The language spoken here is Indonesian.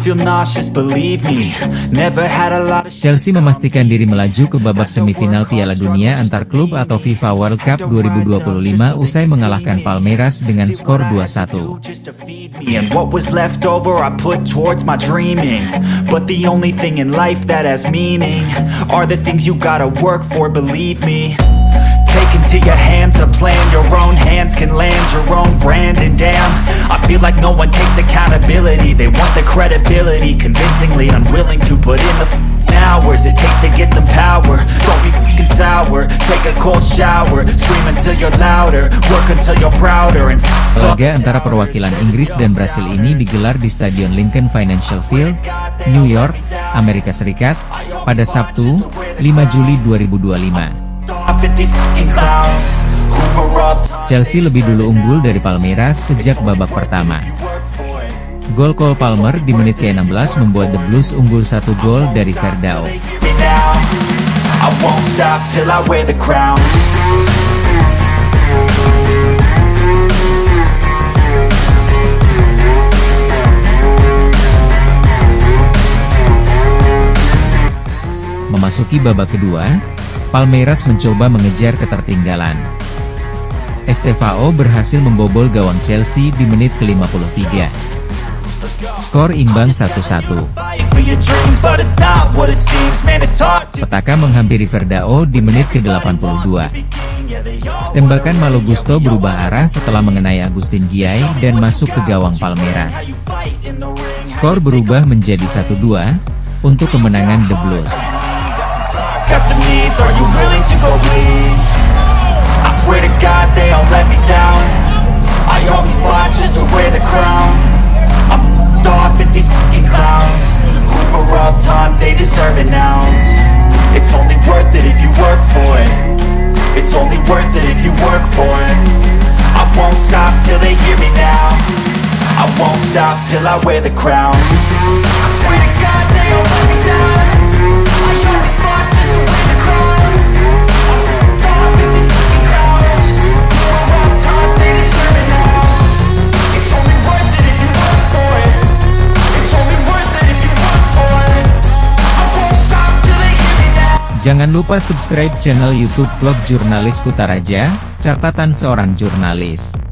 feel nauseous, believe me. Never had a lot of Chelsea memastikan diri melaju ke babak semifinal Piala Dunia antar klub atau FIFA World Cup 2025 usai mengalahkan Palmeiras dengan skor 2-1. And what was left over I put towards my dreaming. But the only thing in life that has meaning are the things you gotta work for, believe me. Take into your hands a plan, your own hands can land your own brand. And damn, I feel like no one takes accountability. They want the credibility, convincingly unwilling to put in the hours it takes to get some power. Don't be f***ing sour, take a cold shower, scream until you're louder, work until you're prouder. And Laga antara perwakilan Inggris dan Brasil ini digelar di Stadion Lincoln Financial Field, New York, Amerika Serikat, pada Sabtu, 5 Juli 2025. Chelsea lebih dulu unggul dari Palmeiras sejak babak pertama. Gol Cole Palmer di menit ke-16 membuat The Blues unggul 1 gol dari Verdao. Memasuki babak kedua, Palmeiras mencoba mengejar ketertinggalan. Estevao berhasil membobol gawang Chelsea di menit ke-53. Skor imbang 1-1. Petaka menghampiri Verdao di menit ke-82. Tembakan Malo Gusto berubah arah setelah mengenai Agustin Giai dan masuk ke gawang Palmeiras. Skor berubah menjadi 1-2 untuk kemenangan The Blues. Got some needs, are you willing to go bleed? I swear to God they all let me down. I always fought just to wear the crown. I'm off at these fucking clowns who were all taught they deserve an ounce. It's only worth it if you work for it. It's only worth it if you work for it. I won't stop till they hear me now. I won't stop till I wear the crown. I swear to God they all let me down. I always fought just to wear the crown. I'm off at these fucking clowns who were all taught they deserve an ounce. It's only worth it if you work for it. It's only worth it if you work for it. I won't stop till they hear me now. Jangan lupa subscribe channel YouTube Vlog Jurnalis Kutaraja, catatan seorang jurnalis.